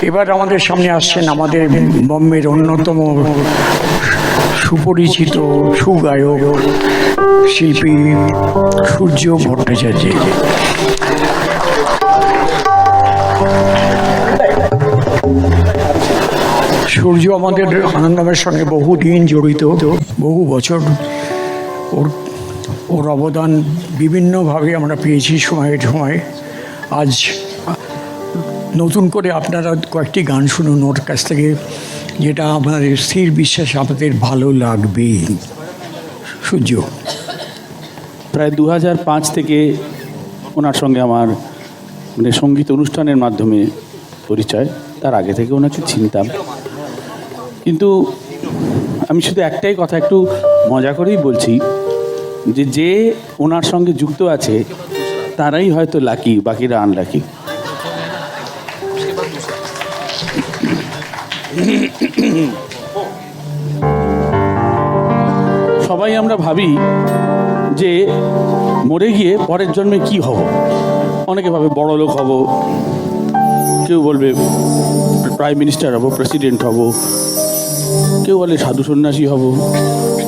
এবার আমাদের সামনে আসছেন আমাদের বোম্বের অন্যতম সুপরিচিত সুগায়ক শিল্পী সূর্য ভট্টাচার্য। সূর্য আমাদের আনন্দমের সঙ্গে বহুদিন জড়িত, বহু বছর ওর অবদান বিভিন্নভাবে আমরা পেয়েছি সময়ের সময়। আজ নতুন করে আপনারা কয়েকটি গান শুনুন ওর কাছ থেকে, যেটা আমাদের স্থির বিশ্বাস আপনাদের ভালো লাগবে। সূর্য প্রায় 2005 থেকে ওনার সঙ্গে আমার মানে সঙ্গীত অনুষ্ঠানের মাধ্যমে পরিচয়। তার আগে থেকে ওনাকে চিনতাম, কিন্তু আমি শুধু একটাই কথা একটু মজা করেই বলছি যে ওনার সঙ্গে যুক্ত আছে তারাই হয়তো লাকি, বাকিরা আনলাকি। সবাই আমরা ভাবি যে মরে গিয়ে পরের জন্মে কি হব। অনেকে ভাবে বড় লোক হব, কেউ বলবে প্রাইম মিনিস্টার হব, প্রেসিডেন্ট হব, কেউ বলে সাধু সন্ন্যাসী হব,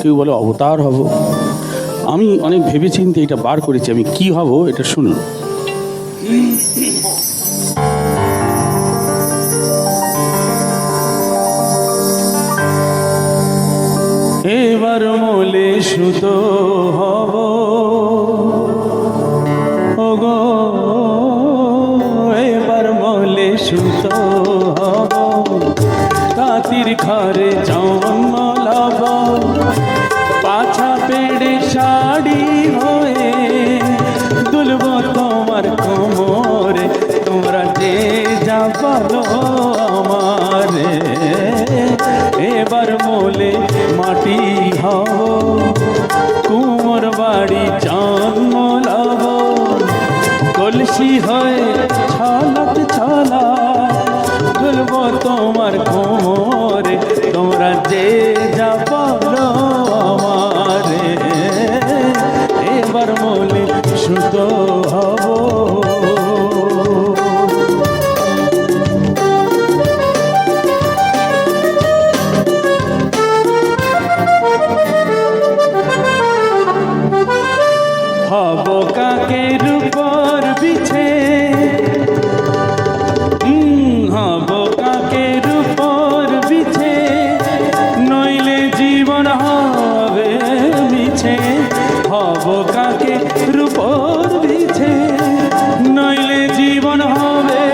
কেউ বলে অবতার হব। আমি অনেক ভেবেচিন্তে এটা বার করেছি আমি কি হব, এটা শুনুন। এবার মোলে সুতো হব ওগো, এবার মোলে সুতো হব, তাঁতির ঘরে জন্ম লব, পাছা পেড়ে শাড়ি হয়ে দুলব তোমার কোমরে, তোমরা যে যা বলো আমারে। এবার মোলে মাটি হব, কুমোর বাড়ি জন্ম লব, কলসি হয়ে ছলাত ছলা দুলব তোমার কোমরে, তোমরা যে যা বলো আমারে। এবার মোলে সুতো হব। হব কাকের উপর বিছে, হব কাকের উপর বিছে, নইলে জীবন হবে মিছে। হব কাকের উপর বিছে, নইলে জীবন হবে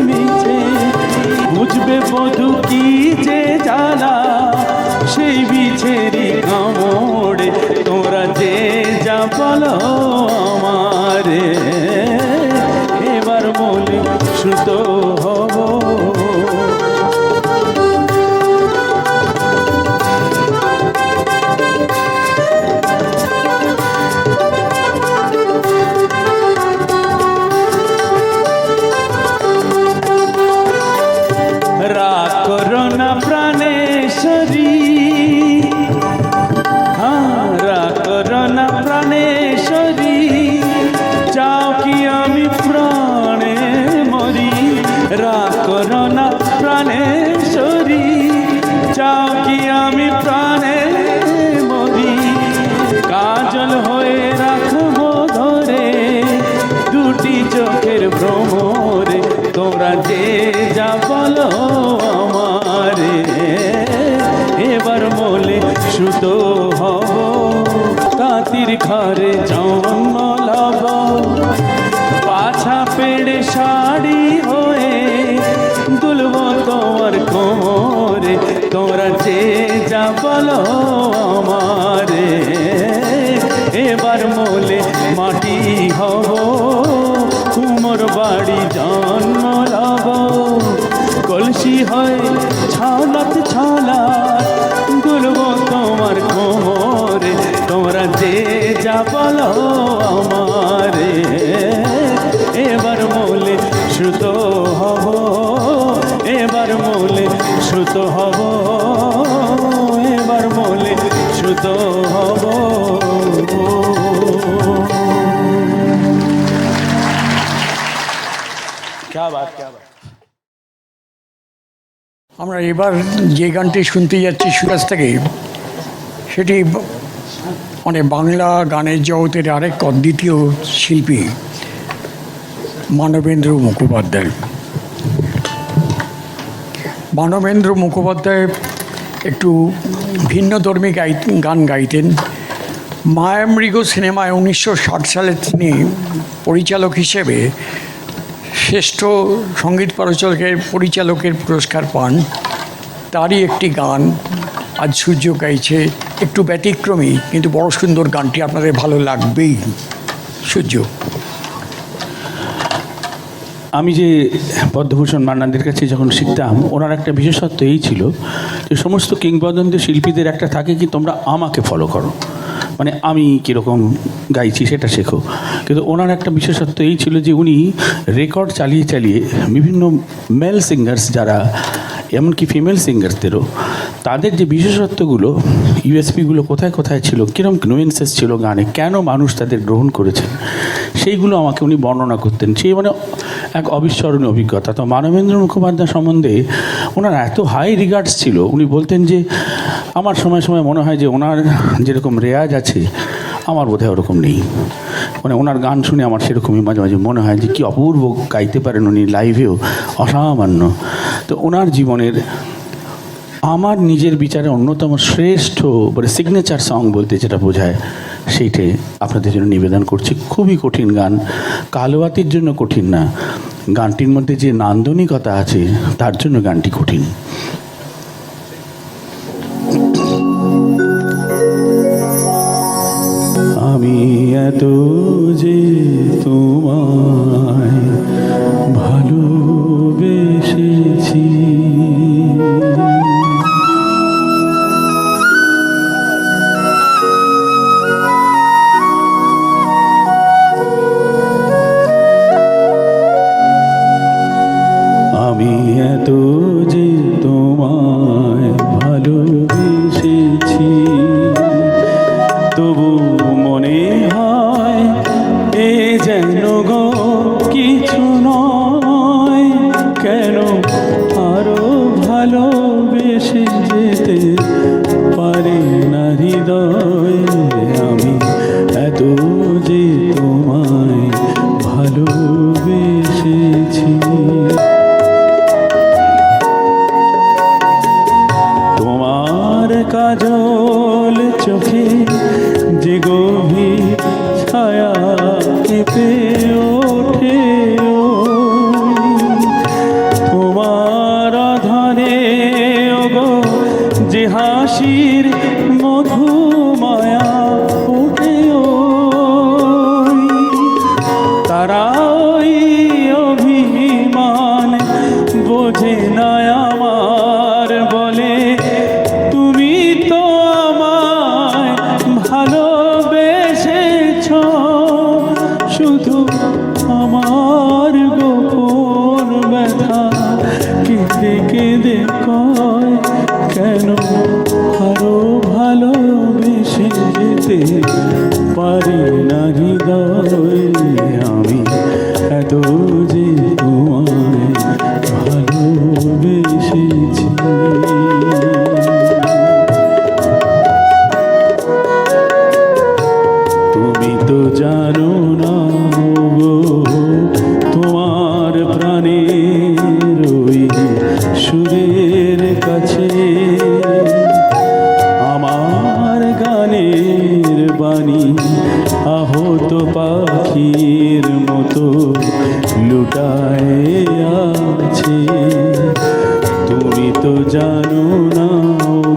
মিছে। বুঝবে বধূ কি যে জ্বালা, সেই বিছেরি কামড়ে, তোমরা যে যা বলো আমারে। এবার মোলে সুতো হব। রাগ করো না প্রাণেশ্বরী, রাগ করো না প্রাণেশ্বরী, চাও কি আমি প্রাণে মরি। রাগ করো না প্রাণেশ্বরী, চাও কি আমি প্রাণে মরি। কাজল হয়ে রাখবো ধরে দুটি চোখের ভ্রমরে, তোমরা যে যা বলো আমারে। এবার মোলে সুতো হব, তাঁতির ঘরে জন্ম লব, পাছা পেড়ে শাড়ি হয়ে দুলব তোমার কোমরে, তোমরা যে যা বলো আমারে। এবার মোলে মাটি হব, কুমোর বাড়ি জন্ম লব, কলসি হয়ে ছলাত ছলা দুলব তোমার কোমরে, তোমরা যে যা বলো আমারে। এবার মোলে সুতো হব, এবার মোলে সুতো হব, এবার মোলে সুতো হব। क्या बात, क्या बात। আমরা এবার যে গানটি শুনতে যাচ্ছি সুরাজ থেকে, সেটি মানে বাংলা গানের জগতের আরেক অদ্বিতীয় শিল্পী মানবেন্দ্র মুখোপাধ্যায়। মানবেন্দ্র মুখোপাধ্যায় একটু ভিন্নধর্মী গান গাইতেন। মায়ামৃগ সিনেমায় 1960 সালে তিনি পরিচালক হিসেবে শ্রেষ্ঠ সঙ্গীত পরিচালকের পুরস্কার পান। তারই একটি গান আজ সূর্য গাইছে, একটু ব্যতিক্রমী কিন্তু বড় সুন্দর গানটি আপনাদের ভালো লাগবেই। সূর্য। আমি যে পদ্মভূষণ মান্নাদের কাছে যখন শিখতাম, ওনার একটা বিশেষত্ব এই ছিল যে সমস্ত কিংবদন্তি শিল্পীদের একটা থাকে কি, তোমরা আমাকে ফলো করো, মানে আমি কীরকম গাইছি সেটা শেখো। কিন্তু ওনার একটা বিশেষত্ব এই ছিল যে উনি রেকর্ড চালিয়ে চালিয়ে বিভিন্ন মেল সিঙ্গার্স, যারা এমনকি ফিমেল সিঙ্গারদেরও, তাদের যে বিশেষত্বগুলো, ইউএসপিগুলো কোথায় কোথায় ছিল, কীরকম নুয়েন্সেস ছিল গানে, কেন মানুষ তাদের গ্রহণ করেছেন, সেইগুলো আমাকে উনি বর্ণনা করতেন। সেই মানে এক অবিস্মরণীয় অভিজ্ঞতা। তো মানবেন্দ্র মুখোপাধ্যায় সম্বন্ধে ওনার এত হাই রিগার্ডস ছিল, উনি বলতেন যে আমার সময় সময় মনে হয় যে ওনার যেরকম রেয়াজ আছে আমার বোধহয় ওরকম নেই। মানে ওনার গান শুনে আমার সেরকমই মাঝে মাঝে মনে হয় যে কী অপূর্ব গাইতে পারেন উনি, লাইভেও অসামান্য। তো ওনার জীবনের আমার নিজের বিচারে অন্যতম শ্রেষ্ঠ মানে সিগনেচার সং বলতে যেটা বোঝায়, সেইটাই আপনাদের জন্য নিবেদন করছি। খুবই কঠিন গান, কালোয়াতির জন্য কঠিন না, গানটির মধ্যে যে নান্দনিকতা আছে তার জন্য গানটি কঠিন। আমি এত যে তোমায় ভালোবেসেছি, আমি এত যে তোমায় ভালোবেসেছি, তবু মনে হয় এ যেন গো কিছু নয়, কেন আরো ভালোবেসে যেতে পারে না হৃদয়। আমি এত যে তোমায় ভালোবেসেছি, তোমার কাজল চোখে যে গভীর ছায়া কেঁপে ওঠে, তোমার আধারে ওগো যে হাসির মধুমায়া ওঠে, তারাই অভিমান বোঝে না আমার, বলে তুমি তো আমায় ভালোবেসেছ, শুধু আমার গোপন ব্যথা কেঁদে কেঁদে কয়, কেন আরো ভালোবেসে যেতে পারি না হৃদয়। আমি এত যে তোমায় ভালোবেসেছি, তুমি তো জানো না গো, তোমার প্রাণের ওই সুরের কাছে আমার গানের বাণী আহত পাখির মতো লুটায় আছে। তুমি তো জানো না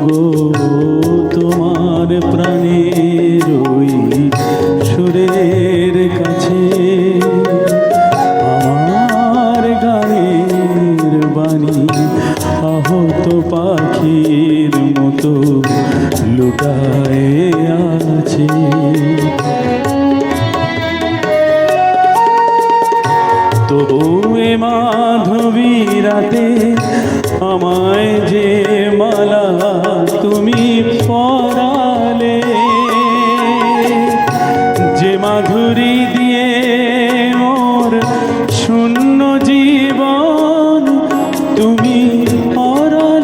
গো, তোমার প্রাণের ওই সুরের কাছে আমার গানের বাণী আহত পাখির মতো লুটায় আছে। তবু এ মাধবী রাতে আমায় যে মালা তুমি পরালে, যে মাধুরী দিয়ে মোর শূন্য জীবন তুমি পরালে,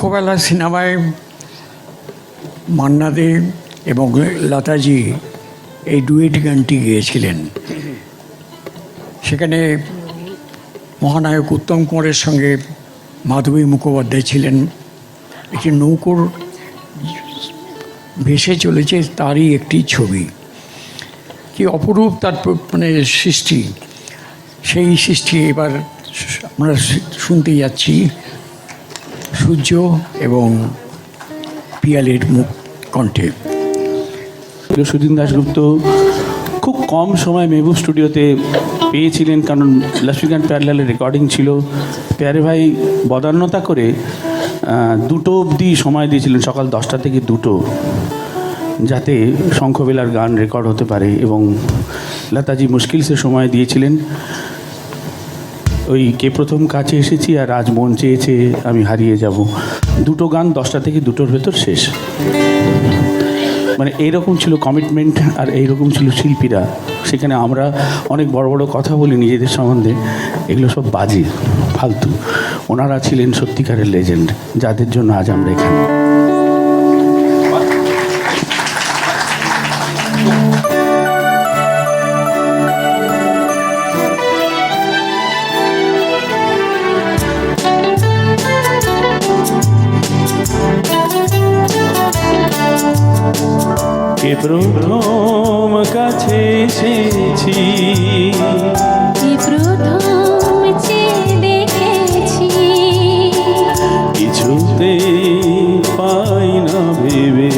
শঙ্খবেলা সিনেমায় মান্না দে এবং লতাজি এই ডুয়েট গানটি গেয়েছিলেন। সেখানে মহানায়ক উত্তম কুমারের সঙ্গে মাধবী মুখোপাধ্যায় ছিলেন। একটি নৌকোর ভেসে চলেছে, তারই একটি ছবি। কি অপরূপ তার মানে সৃষ্টি। সেই সৃষ্টি এবার আমরা শুনতে যাচ্ছি সূর্য এবং পিয়ালের মুখ কণ্ঠে। সুদিন দাশগুপ্ত খুব কম সময় মেহবুব স্টুডিওতে পেয়েছিলেন, কারণ লক্ষ্মীকান্ত প্যারলালের রেকর্ডিং ছিল। প্যারে ভাই বদান্যতা করে 2টো অবধি সময় দিয়েছিলেন, সকাল 10টা থেকে 2টো, যাতে শঙ্খবেলার গান রেকর্ড হতে পারে। এবং লতাজি মুশকিল সে সময় দিয়েছিলেন। ওই কে প্রথম কাছে এসেছি আর আজ মন চেয়েছে আমি হারিয়ে যাব, 2টো গান 10টা থেকে 2টোর ভেতর শেষ। মানে এইরকম ছিল কমিটমেন্ট, আর এইরকম ছিল শিল্পীরা। সেখানে আমরা অনেক বড় বড় কথা বলি নিজেদের সম্বন্ধে, এগুলো সব বাজে, ফালতু। ওনারা ছিলেন সত্যিকারের লেজেন্ড, যাদের জন্য আজ আমরা এখানে। কে প্রথম কাছে এসেছি, কে প্রথম চেয়ে দেখেছি, কিছুতে পাই না ভেবে।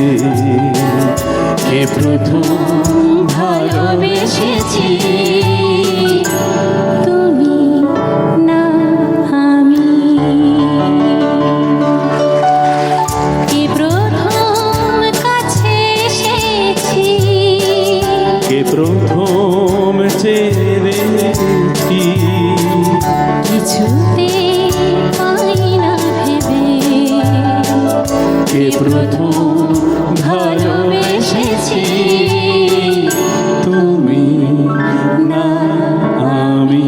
কে প্রথম ভালোবেসেছি, তুমি না আমি। কে প্রথম কাছে এসেছি, কে প্রথম চেয়ে দেখেছি, কিছুতে পাই না ভেবে। কে প্রথম ভালোবেসেছি, তুমি না আমি।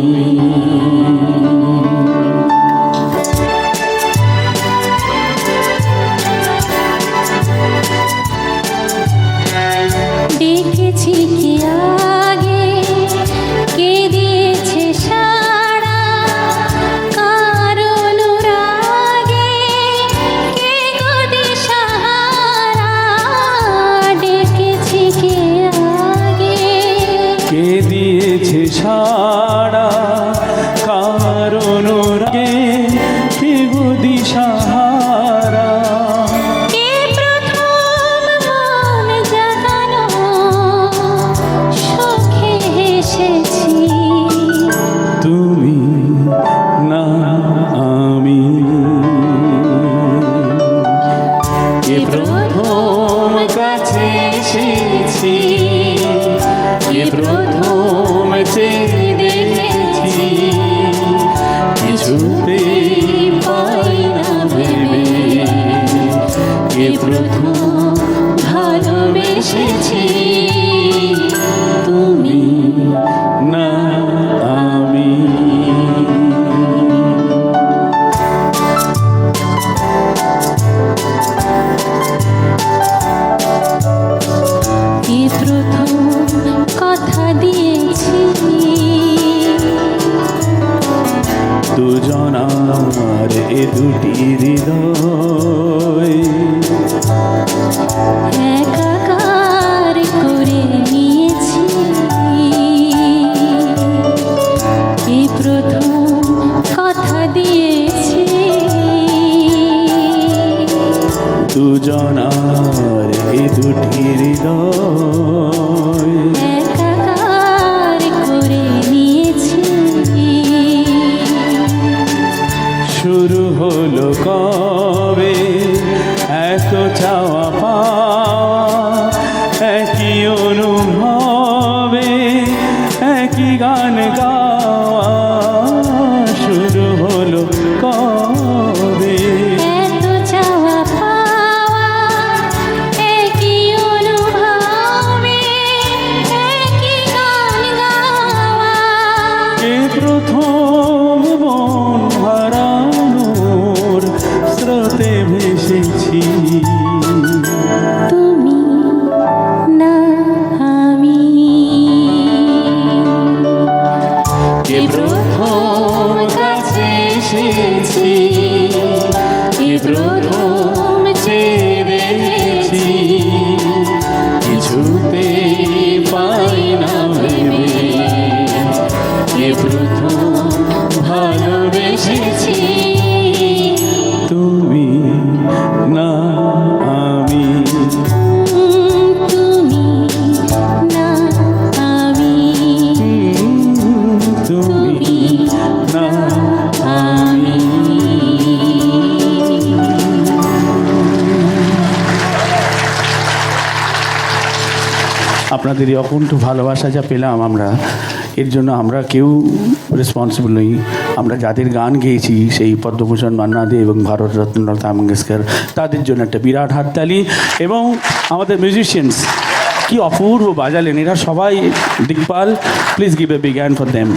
দেখেছি কি আগে, কে দিয়েছে সাড়া, কার অনুরাগে, কে গো দিশাহারা। ডেকেছি কে আগে, কে দিয়েছে সাড়া, কারণ রাগে, কে গো দিশাহারা। কে প্রথম মন জাগানো, সুখে এসেছি, তুমি না আমি। কে প্রথম কাছে এসেছি, কে প্রথম চেয়ে দেখেছি, কিছুতে পাই না ভেবে। কে প্রথম ভালোবেসেছি, তুমি না আমি। কে প্রথম কথা দিয়েছি, দুজনার এ দুটি হৃদয় একাকার করে নিয়েছি। কে প্রথম কথা দিয়েছি, দুজনার এ দুটি হৃদয় একাকার করে নিয়েছি। শুরু হলো কবে এত চাওয়া পাওয়া, একই অনুভবে একই গান গাওয়া। শুরু হলো কবে এত চাওয়া পাওয়া, একই অনুভবে একই গান গাওয়া। কে প্রথম মন হারানোর স্রোতে ভেসে ছুতে পাই না ভেবে এ প্রথম ভালোবেসেছি তুমি না আমি তুমি না আমি তুমি না আমি আপনাদের এই অকুণ্ঠ ভালোবাসা যা পেলাম আমরা, এর জন্য আমরা কেউ রেসপন্সিবল নই। আমরা যাদের গান গেয়েছি সেই পদ্মভূষণ মান্না দে এবং ভারতরত্ন লতা মঙ্গেশকর, তাদের জন্য একটা বিরাট হাততালি। এবং আমাদের মিউজিশিয়ানস কি অপূর্ব বাজালেন, এরা সবাই দিকপাল। Please give a big hand for them.